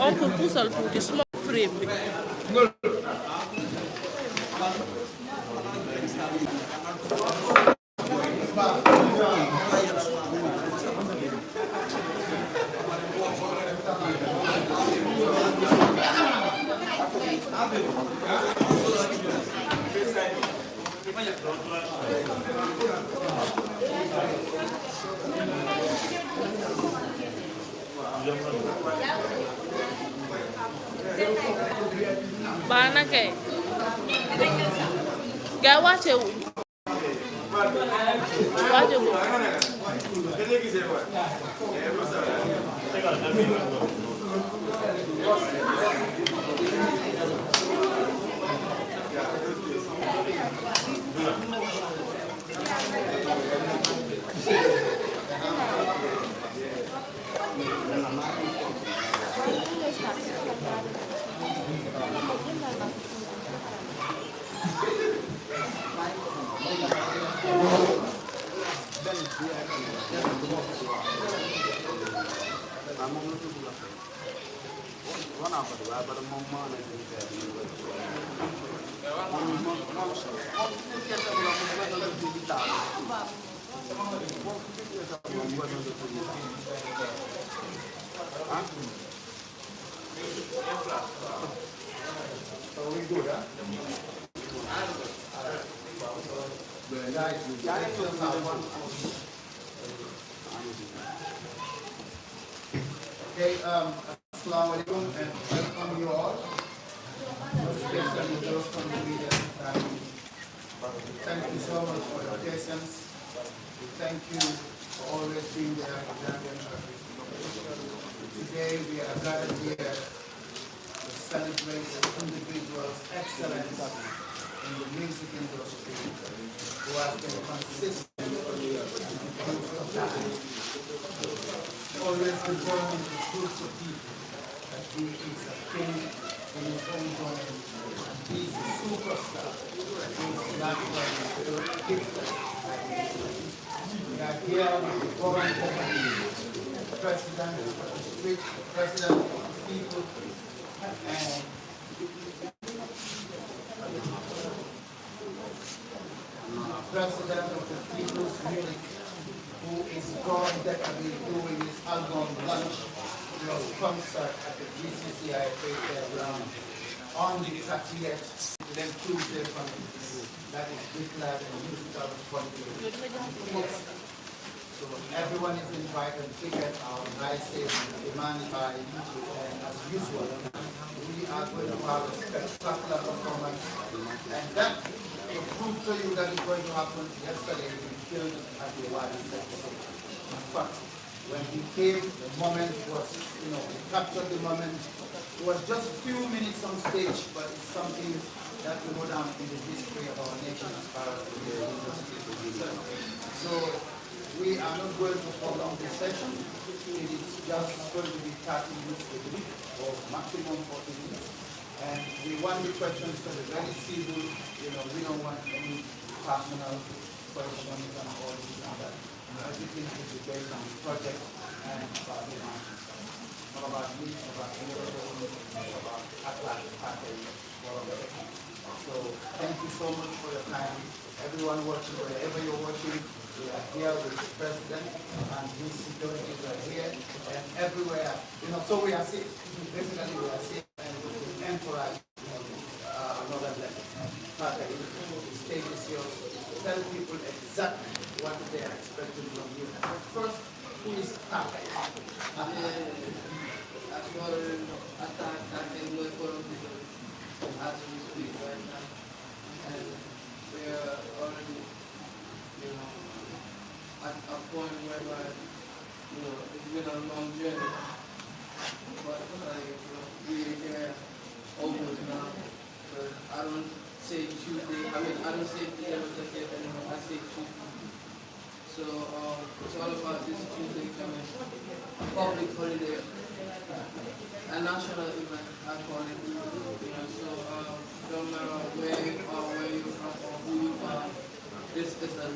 oncle puusal tuuti smoke frame bi. Bana kay gaa wàcce wuñ wàcce wuñ Okay, assalamu alaikum and welcome you all. Those from the media, thank you so much for your patience. Thank you for always being there for Gambian countries. Today we are gathered here to celebrate the individual's excellence in the music industry who has been consistent for years. Always returning the truth to people that he is a king in his own domain. He is a superstar. He is naturally gifted. We are here with the government, the president of the street, the president of the people, and president of the People's Music, who is going to be doing his album launch concert at the GCCI Fairground on the 30th, then Tuesday from that is declared a musical country. So everyone is invited, tickets are nicely demanded by and as usual. We are going to have a spectacular performance, and that to prove to you that it's going to happen. Yesterday we killed at the Wadi Festival. In fact, when he came, the moment was, he captured the moment. It was just a few minutes on stage, but it's something that will go down in the history of our nation as far as the industry is concerned. So we are not going to prolong this session. It is just going to be 30 minutes a week, or maximum 40 minutes. And we want the questions to be very civil. We don't want any personal questions and all this and that. Everything is based on the project and about the mountains. Not about me, about any other person, about Atlas package. So thank you so much for your time. Everyone watching, wherever you're watching, we are here with the president and his securities are here and everywhere. So we are safe. Basically, we are safe and we will encourage another level. The stage is yours. Tell people exactly what they are expecting from you. First, who is Taka? As for attack, I can look for people as we speak right now. And we are already, at a point whereby, it's been a long journey. But we are almost now. So I don't say Tuesday. I don't say December 30th anymore. I say Tuesday. So it's all about this Tuesday coming. A public holiday. A national event, I call it. So don't matter where you are, where you're from, or who you are. This is an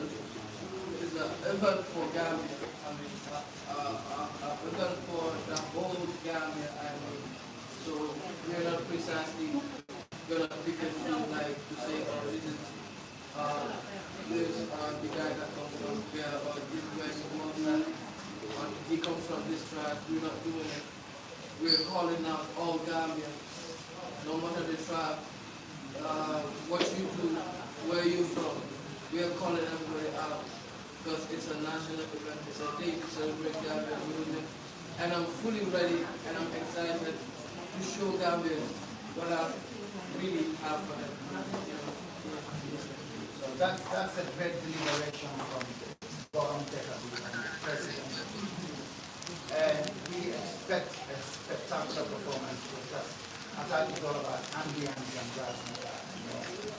event for Gambia. Event for the whole Gambia. precisely gonna pick and choose, like to say, oh, this the guy that comes from here, or this guy is from he comes from this tribe. We're not doing it. We're calling out all Gambians, no matter the tribe, what you do, where you from. We are calling everybody out because it's a national event. It's a day to celebrate Gambian movement. And I'm fully ready and I'm excited to show Gambians what I really have for them. So that's a great deliberation from Boron Tekabu, President. And we expect a spectacular performance because Attack is all about ambience and jazz.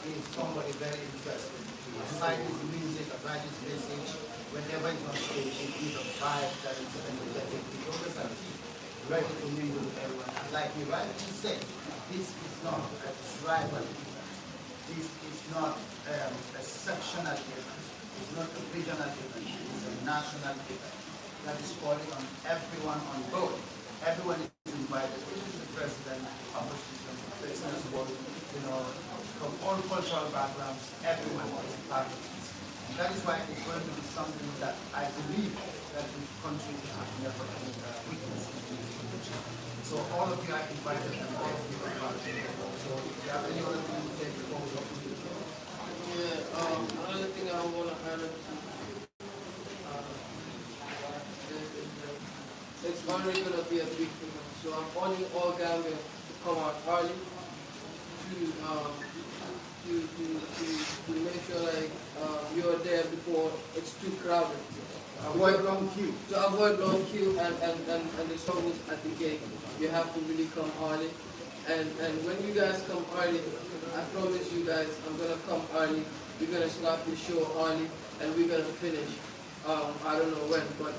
He's somebody very interesting. Aside his music, aside his message, whenever he's on stage, he gives a vibe that is energetic. He's always ready to mingle with everyone. And like he rightly said, this is not a tribal event. This is not a sectional event. It's not a regional event. It's a national event that is calling on everyone on board. Everyone is invited, which is the president, opposition, business world, from all cultural backgrounds, everyone is part of this. And that is why it's going to be something that I believe that the country has never witnessed in this condition. So all of you are invited and all of you are part of it. So if you have any other thing to say before we open the floor. Yeah, another thing I want to add up to, it's already going to be a big thing. So I'm calling all Gambians to come out early to make sure like you're there before it's too crowded. Avoid long queue. To avoid long queue and the struggles at the gate, you have to really come early. And when you guys come early, I promise you guys, I'm gonna come early. We're gonna start the show early, and we're gonna finish. I don't know when, but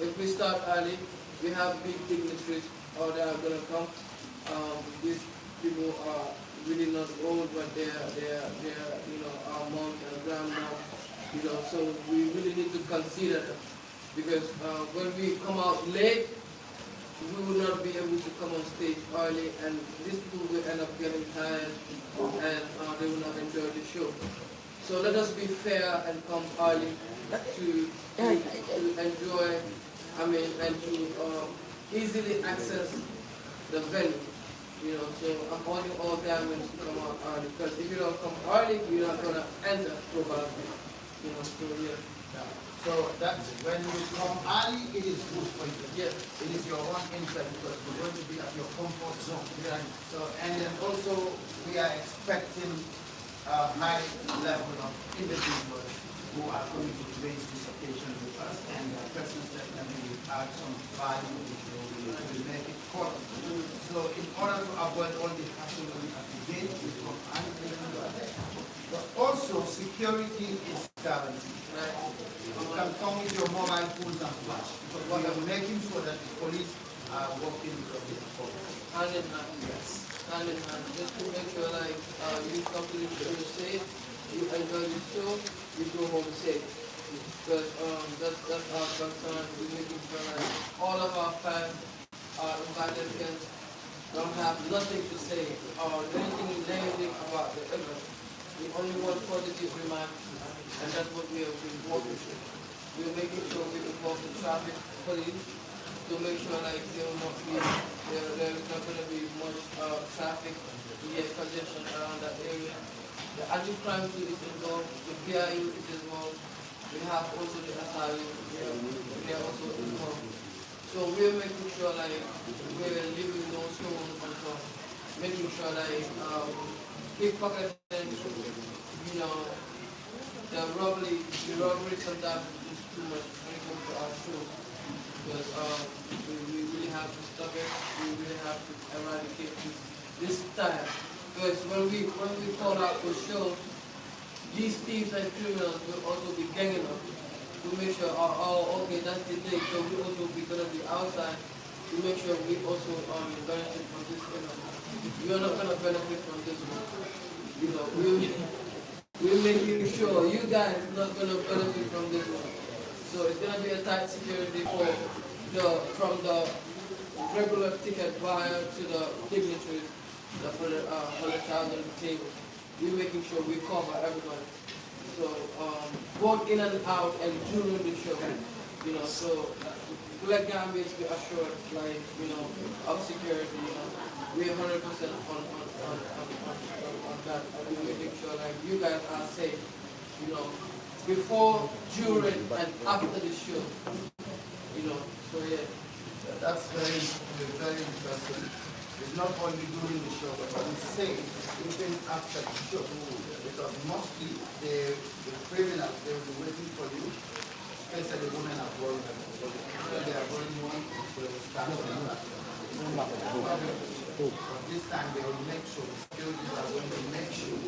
if we start early, we have big dignitaries that are gonna come. These people are really not old, but they're our moms and grandmoms. So we really need to consider them because when we come out late, we will not be able to come on stage early, and these people will end up getting tired, and they will not enjoy the show. So let us be fair and come early to enjoy, and to easily access the venue. So I'm calling all Gambians to come out early, because if you don't come early, you're not gonna enter probably. So yeah. So that's when you come early, it is good for you. Yes. It is your own interest because you're going to be at your comfort zone. Yeah. So and then also we are expecting a high level of individuals who are going to grace this occasion with us, and persons that will add some value which will make it core. So in order to avoid all the hassle at the gate, we come early and you are there. But also security is guaranteed. Right? You can come with your mobile phones and flash, because we are making sure that the police are working with the court. Hand in hand. Yes. Hand in hand. Just to make sure like you come to the show safe, you enjoy the show, you go home safe. Because that's our concern. We're making sure like all of our fans, our invited guests, don't have nothing to say or anything negative about the event. We only want positive remarks, and that's what we have been working with. We're making sure we involve the traffic police to make sure like there is not going to be much traffic, congestion around that area. The anti-crime team is involved, the PIU is involved, we have also the SRU, they are also involved. So we're making sure like we're leaving no stones unturned, making sure like pickpocketing, the robbery sometimes is too much when it comes to our shows. Because we really have to stop it, we really have to eradicate this time. Because when we call out for shows, these thieves and criminals will also be ganging up to make sure, okay, that's the day, so we also be going to be outside to make sure we also benefit from this. We are not going to benefit from this one. We're making sure you guys are not going to benefit from this one. So it's going to be a tight security from the regular ticket buyer to the dignitaries the 100,000 table. We're making sure we cover everybody. So both in and out and during the show, so Black Gambians be assured, of security, we're 100% on that. And we're making sure, you guys are safe, before, during, and after the show, so yeah. That's very, very interesting. It's not only during the show, but I would say even after the show, because mostly the criminals, they will be waiting for you, especially women are going. When they are going home, they will stand on that. But this time they will make sure, the securities are going to make sure,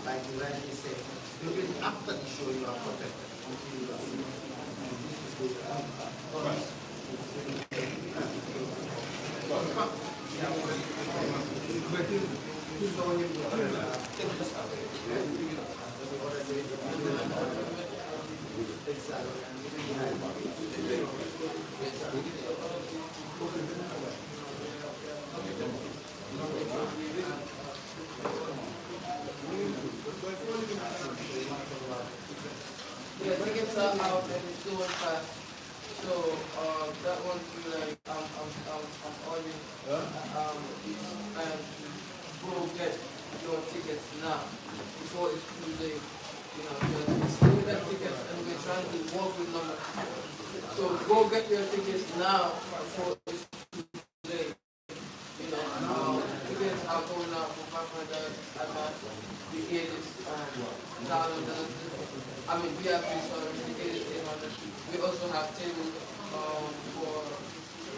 like you rightly said, even after the show you are protected until you are safe. This is Yeah, tickets are out and it's going fast. So that one feel like I'm ordering and go get your tickets now before it's too late. Because it's limited tickets and we're trying to work with numbers. So go get your tickets now before it's too late. Tickets are going out for $500 about the 80s $1,000. I mean, VIP, sorry, the 80s $800. We also have tables for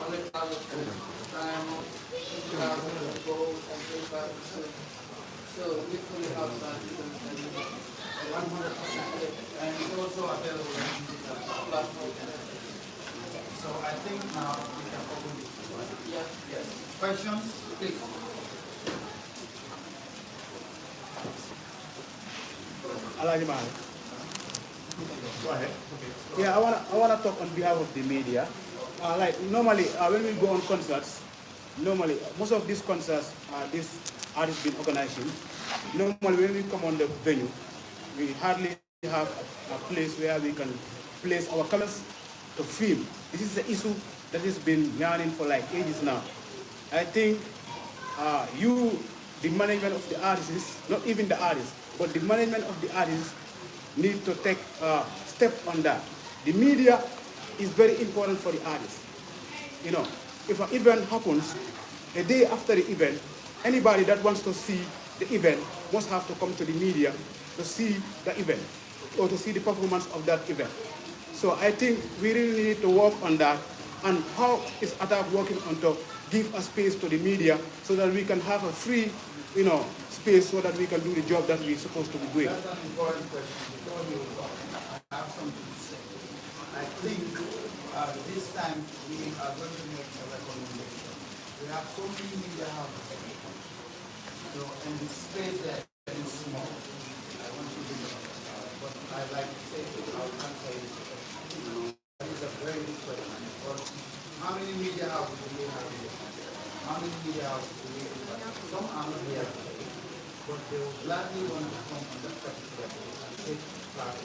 100,000 diamond, 50,000 gold, and 25%. So we fully outside the 100%. And it's also available on digital platform. So I think now we can open it. Yeah. Yes. Questions, please. Alaji Mane. Go ahead. Yeah, I wanna talk on behalf of the media. Like normally, when we go on concerts, normally most of these concerts, these artists been organizing. Normally, when we come on the venue, we hardly have a place where we can place our colors to film. This is an issue that has been yarning for like ages now. I think the management of the artists, not even the artists, but the management of the artists need to take a step on that. The media is very important for the artists. If an event happens, a day after the event, anybody that wants to see the event must have to come to the media to see the event or to see the performance of that event. So I think we really need to work on that, and how is ATTAC working on to give a space to the media so that we can have a free, space so that we can do the job that we're supposed to be doing. That's an important question. Before you go, I have something to say. I think this time we are going to make a recommendation. We have so many media houses. So, and the space there is small. I want to do that. But I like to say, I'll answer it. That is a very good question. But how many media houses do we have here? How many media houses do we have? Some are not here. But they will gladly want to come on that particular day and take part.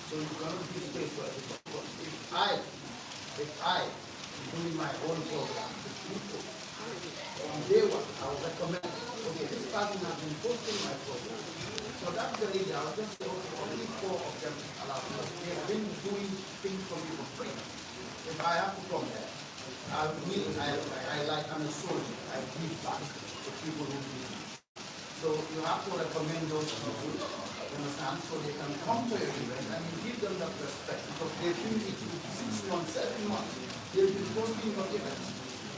So you cannot give space for everybody. But if I doing my own program, the people, on day one, I would recommend, okay, this person has been posting my program. So that's the reason I was just saying, only 4 of them allowed. They have been doing things for me for free. If I have to come there, I'm a soldier. I give back to people who need me. So you have to recommend those people, you understand, so they can come to your event and you give them that respect. Because they've been with you 6 months, 7 months, they've been posting your event.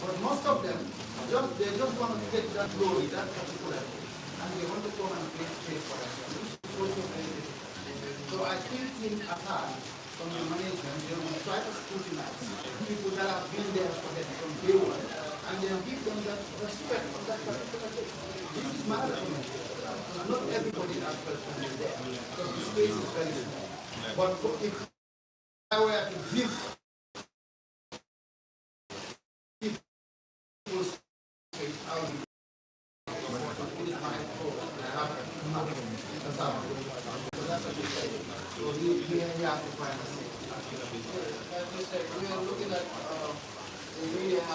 But most of them, they just want to get that glory, that particular thing, and they want to come and pay for themselves. It's also very difficult. So I still think ATTAC, from the management, they will try to scrutinize people that have been there for them from day one, and they'll give them that respect for that particular thing. This is my recommendation. Not everybody has to be there, because the space is very small. But if I were to give people space, I would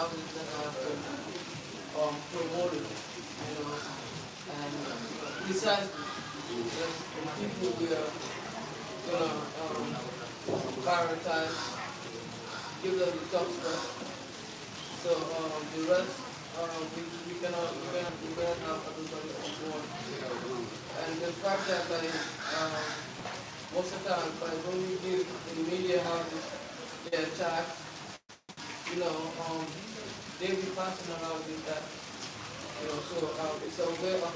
houses that have been promoted, and besides the people we are gonna prioritize, give them the top stuff. So the rest, we cannot have everybody on board. And the fact that most of the time, when we give the media houses their tax, they be passing around with that. So it's a way of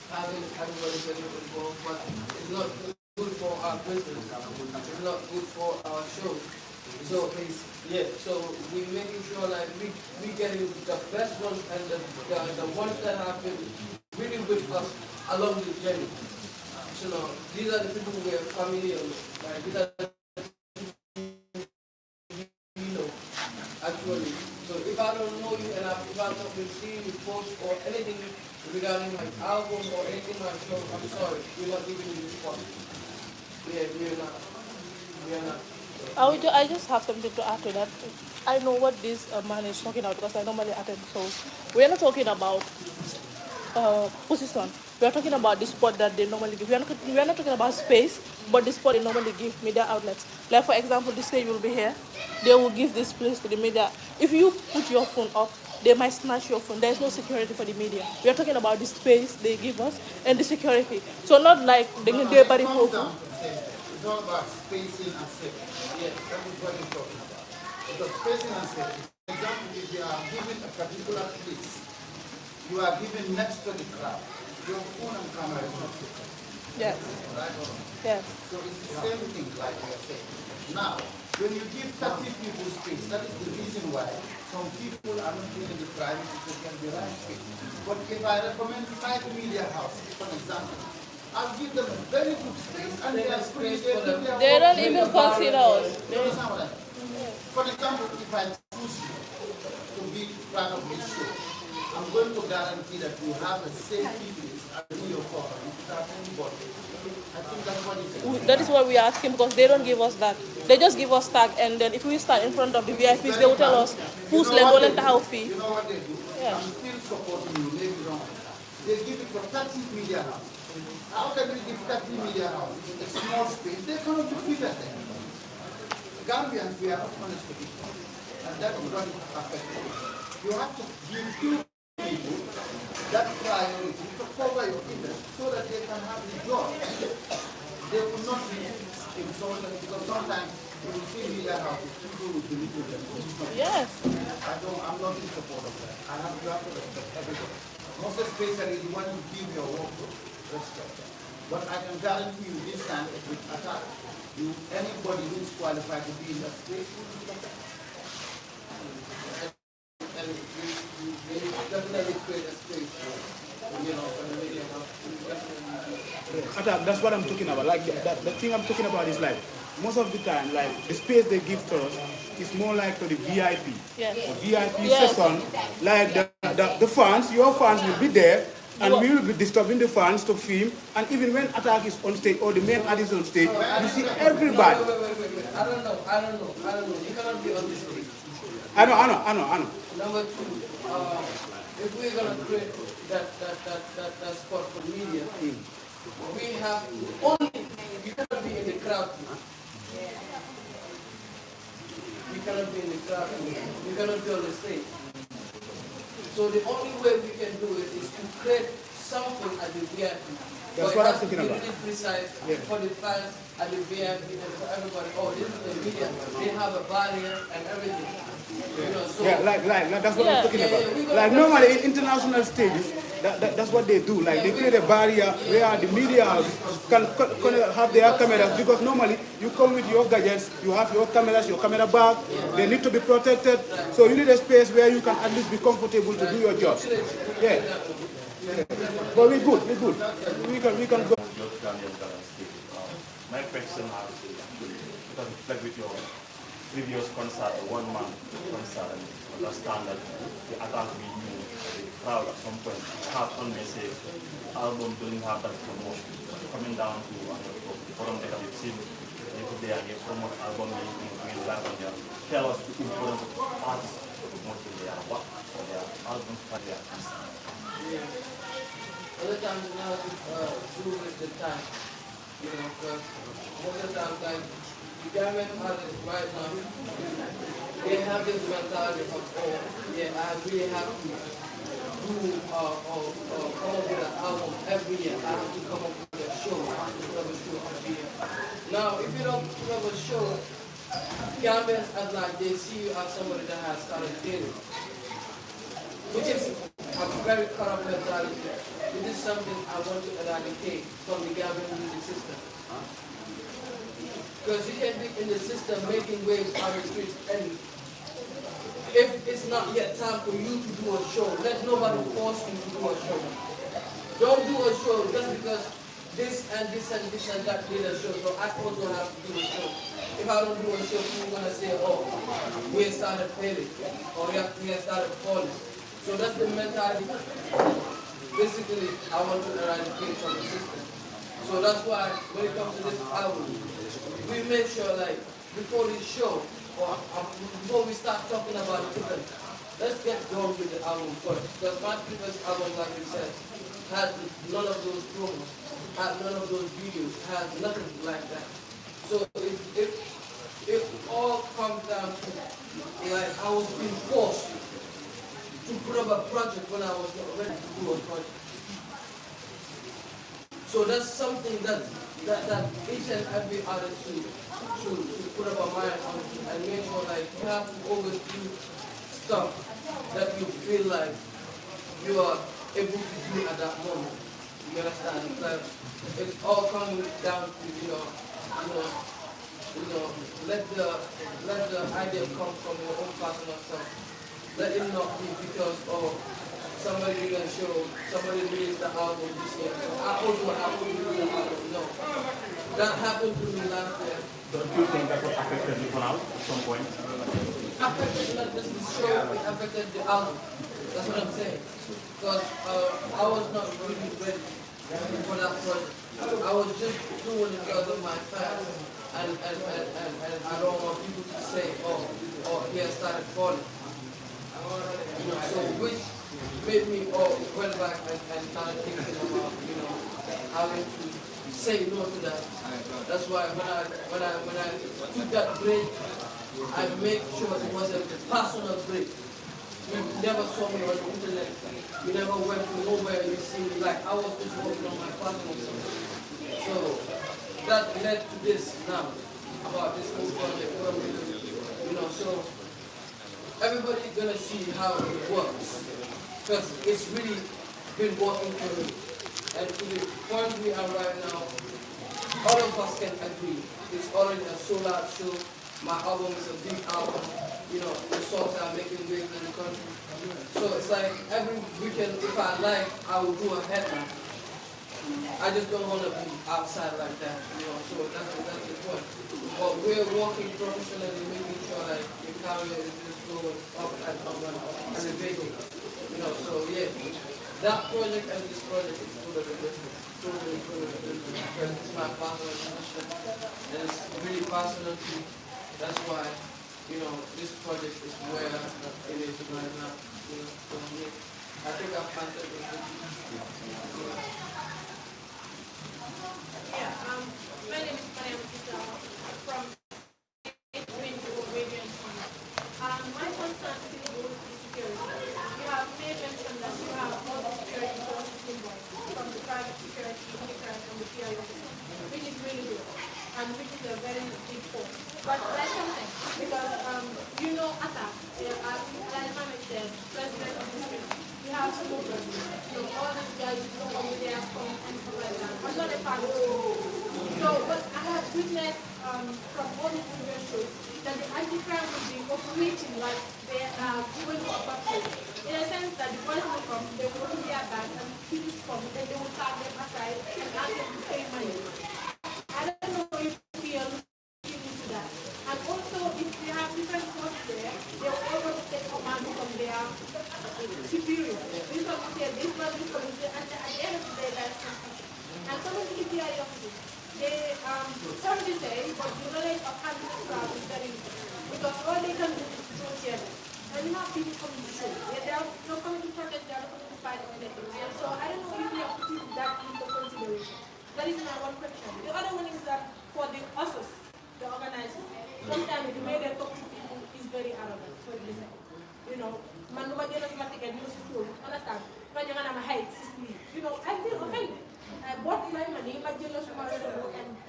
having everybody getting involved, but it's not good for our business. It's not good for our show. So so we're making sure we getting the best ones and the ones that have been really with us along the journey. So these are the people we are familiar with. These are the actually. So if I don't know you and if I've not been seeing you post or anything regarding my album or anything my show, I'm sorry, we're not giving you the spot. We are not. I just have something to add to that. I know what this man is talking about because I normally attend shows. We are not talking about position. We are talking about the spot that they normally give. We are not talking about space, but the spot they normally give media outlets. Like for example, this stage will be here. They will give this place to the media. If you put your phone up, they might snatch your phone. There is no security for the media. We are talking about the space they give us and the security. So not like they bury phone. It's all about spacing and safety. Yes, that is what he's talking about. Because spacing and safety. For example, if you are given a particular place, you are given next to the crowd, your phone and camera is not safe. Yes. Right or wrong? Yes. So it's the same thing like we are saying. Now, when you give 30 people space, that is the reason why some people are not given the privacy to get the right space. But if I recommend 5 media houses, for example, I'll give them a very good space and they are free. They don't even consider us. You understand what I mean? For example, if I choose you to be part of this show, I'm going to guarantee that you have a safety place and do your property without anybody. I think that's what it is. That is what we are asking because they don't give us that. They just give us tag and then if we stand in front of the VIPs, they will tell us who's legal and how fee. You know what they do? Yeah. I'm still supporting you, maybe wrong. They give it for 30 media houses. How can we give 30 media houses a small space? They cannot do bigger there. Gambians, we are not honest with people. And that is what is affected. You have to give two people that priority to cover your interest so that they can have the job. They will not be insulted because sometimes you will see media houses, people will belittle them. Yes. I'm not in support of that. You have to respect everybody. Most especially the one you give your work to, respect. But I can guarantee you this time, if we attack, anybody who is qualified to be in that space will be better. And we definitely create a space for the media house. That's what I'm talking about. Like the thing I'm talking about is like most of the time, like the space they give to us is more like to the VIP. Yes. The VIP Yes. session, like the fans, your fans will be there, and we will be disturbing the fans to film. And even when Attack is on stage or the main artist on stage, you see everybody. Wait. I don't know. You cannot be on this stage. I know. Number two, if we're gonna create that spot for media, we have you cannot be in the crowd. You cannot be in the crowd. You cannot be on the stage. So the only way we can do it is to create something at the VIP. That's what I'm talking about. Really precise for the fans at the VIP and for everybody. Oh, this is the media. They have a barrier and everything. So like that's what I'm talking about. Like normally in international stages, that's what they do. Like they create a barrier where the media can have their cameras because normally you come with your gadgets, you have your cameras, your camera bag. They need to be protected. So you need a space where you can at least be comfortable to do your job. Yeah. But we're good. We can go. My question has to reflect with your previous concert, a one-man concert, and understand that the Attack we knew, the crowd at some point had on message, album doesn't have that promotion. Coming down to the forum that we've seen, the today and you promote album in live on there. Tell us the importance of artists promoting their work or their albums for their artists. Yeah. Other times it has to do with the time, you know, because most of the time, like, the government artists right now, they have this mentality of, oh, yeah, I really have to do or come up with an album every year. I have to come up with a show. I have to put up a show every year. Now, if you don't put up a show, governments act like they see you as somebody that has started daily, which is a very corrupt mentality. This is something I want to eradicate from the government music system. Because you can be in the system making waves out of the streets, and if it's not yet time for you to do a show, let nobody force you to do a show. Don't do a show just because this and this and this and that did a show, so I also have to do a show. If I don't do a show, people are going to say, oh, we started failing, or we started falling. So that's the mentality. Basically, I want to eradicate from the system. So that's why when it comes to this album, we make sure, like, before this show, or before we start talking about the event, let's get going with the album first. Because my previous album, like we said, had none of those promos, had none of those videos, had nothing like that. So it all comes down to, like, I was being forced to put up a project when I was not ready to do a project. So that's something that each and every artist should put up a mind on and make sure, like, you have to always do stuff that you feel like you are able to do at that moment. You understand? Like, it's all coming down to, let the idea come from your own personal self. Let it not be because, oh, somebody did a show, somebody released the album this year, so I also have to release the album. No. That happened to me last year. Don't you think that would affect you for now at some point? Affected not just the show, it affected the album. That's what I'm saying. Because I was not really ready for that project. I was just doing it because of my fans. And I don't want people to say, oh, he has started falling. So which made me went back and started thinking about, having to say no to that. That's why when I took that break, I made sure it was a personal break. You never saw me on the internet. You never went to nowhere. You see me, like, I was just working on my personal stuff. So that led to this now, about this whole project, what I'm doing. So everybody's gonna see how it works, because it's really been working for me. And to the point we are right now, all of us can agree. It's already a sold out show. My album is a big album. The songs are making waves in the country. So it's like every weekend, if I like, I will do a headline. I just don't want to be outside like that, so that's the point. But we're working professionally, making sure like the career is just going up and up and elevating. So yeah, that project and this project is totally different. Totally different. Because it's my personal passion. And it's really personal to me. That's why, this project is where it is right now. So yeah, I think I've answered the question. Yeah, my name is Mariam Kisama from Radio and TV. My concern still goes to security. You have made mention that you have all the security forces involved, from the private security, military, and the PIO, which is really good, and which is a very big force. But there's something, because attack, as Mohammed said, president of the street, you have smokers, all these guys who come with their phone and stuff like that. I'm not a fan of it. So, but I have witnessed from all these video shows that the anti-crime will be operating like they are going to a patrol. In a sense that the boys will come, they will open their bags and police come, then they will tag them aside and ask them to pay money. I don't know if we are looking into that. And also, if we have different forces there, they will always take command from their superior. This one will say this one, and at the end of the day, that's confusion. And some of the EPI officers, they, some will say, but you know, for the design. You know, man, nobody else might take a school. Understand? When you're gonna hide, you know, I feel offended. I bought my money, my jealous and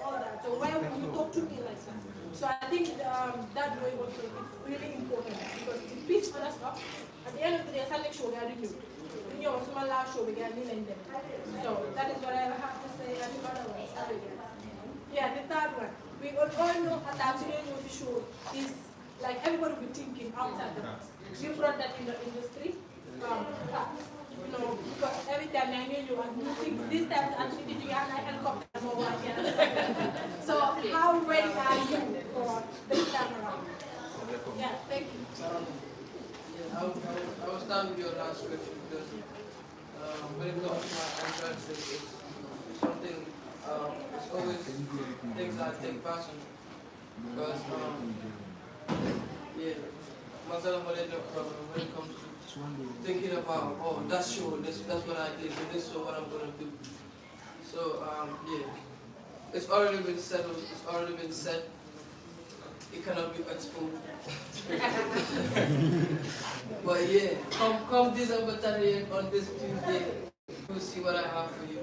all that. So why would you talk to me like that? So I think that way also is really important because it beats other stuff. At the end of the day, I make sure we are doing it. You know, small show we get in them. So that is what I have to say. And otherwise, yeah, the third one. We all know at the absolute show is like everybody will be thinking outside the box. You brought that in the industry. Facts. You know, because every time I hear you and new things, this time actually did you have a helicopter or what? So how ready are you for this time around? Yeah, thank you. Yeah, I will start with your last question because when it comes to my entrance, it's something, it's always things I take passion because, yeah, myself, when it comes to thinking about, oh, that's what I did, so this is what I'm going to do. So, yeah, it's already been settled, it's already been said. It cannot be exposed. But yeah, come December 30th on this Tuesday, you'll see what I have for you.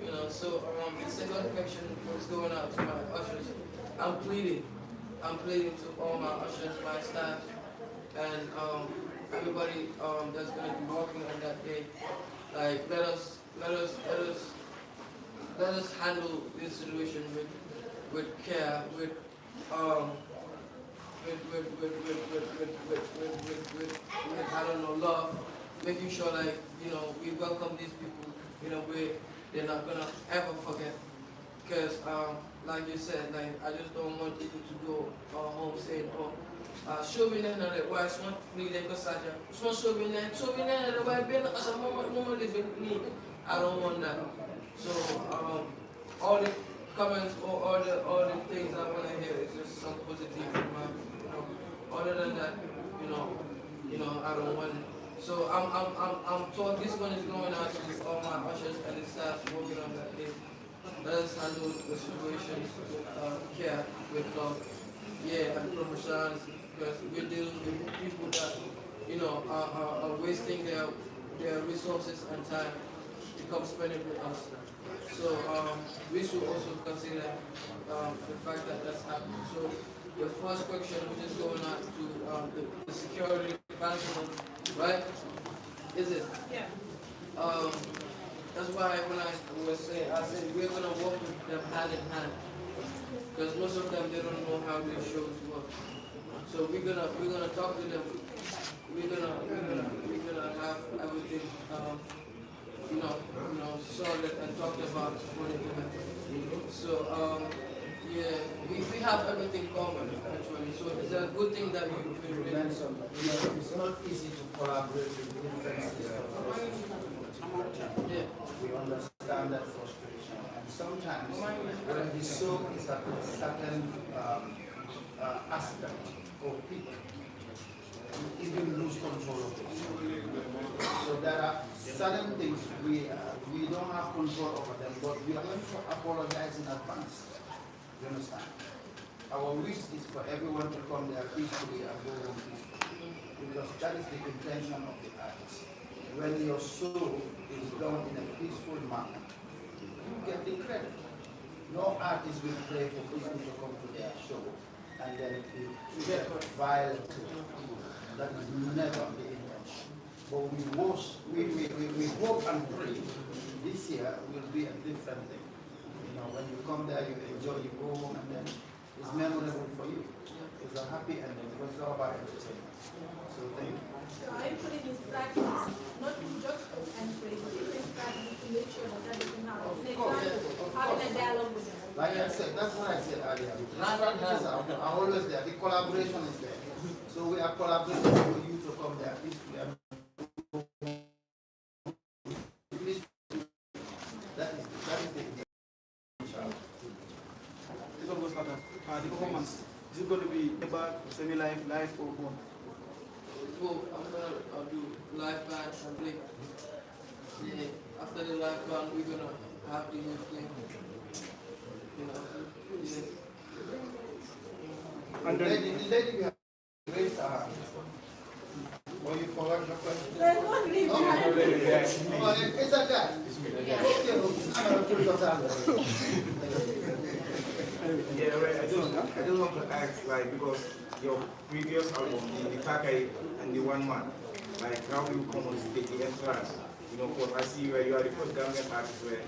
You know, so the second question is going out to my ushers. I'm pleading to all my ushers, my staff, and everybody that's gonna be working on that day. Like let us handle this situation with care, with I don't know, love, making sure like, you know, we welcome these people in a way they're not gonna ever forget. Because like you said, like I just don't want people to go home saying, oh, show me that why it's not really like Saja. It's not show me that why being as a moment living me. I don't want that. So all the comments or all the things I want to hear is just some positive from my, you know. Other than that, you know, I don't want it. So I'm told this one is going out to all my ushers and the staff working on that day. Let us handle the situations with care, with love, yeah, and professionals, because we're dealing with people that, you know, are wasting their resources and time to come spend it with us. So we should also consider the fact that that's happening. So the first question, which is going out to the security personnel, right? Is it? Yeah. That's why when I was saying, I said we're gonna work with them hand in hand, because most of them they don't know how these shows work. So we're gonna talk to them. We're gonna have everything, you know, solid and talked about for the event. So yeah, we have everything common actually. So it's a good thing that you really. It's not easy to collaborate with different systems. Yeah. We understand that frustration, and sometimes what we saw is that a certain aspect or people even lose control of it. So there are certain things we don't have control over them, but we are going to apologize in advance. You understand? Our wish is for everyone to come there peacefully and go home peacefully, because that is the intention of the artist. When your soul is done in a peaceful manner, you get the credit. No artist will pray for people to come to their show and then to get violent. That is never the intention. But we hope and pray this year will be a different thing. You know, when you come there, you enjoy, you go home, and then it's memorable for you. It's a happy ending because it's all about entertainment. So thank you. So I put it in practice, not to just and pray, but put it in practice to make sure that doesn't happen. Next time, having a dialogue with them. Like I said, that's what I said earlier. Strategies are always there. The collaboration is there. So we are collaborating for you to come there. That is the the performance, is it going to be about semi-live, live, or what? Well, I'm gonna do live band and play. Yeah, after the live band, we're gonna have the new thing. You know, yeah. And the lady we have raised her hand. Yeah, right. I just want to ask, like, because your previous album, the Kakai and the One Man, like, how you come on stage, the entrance, you know, because I see where you are the first Gambian artist where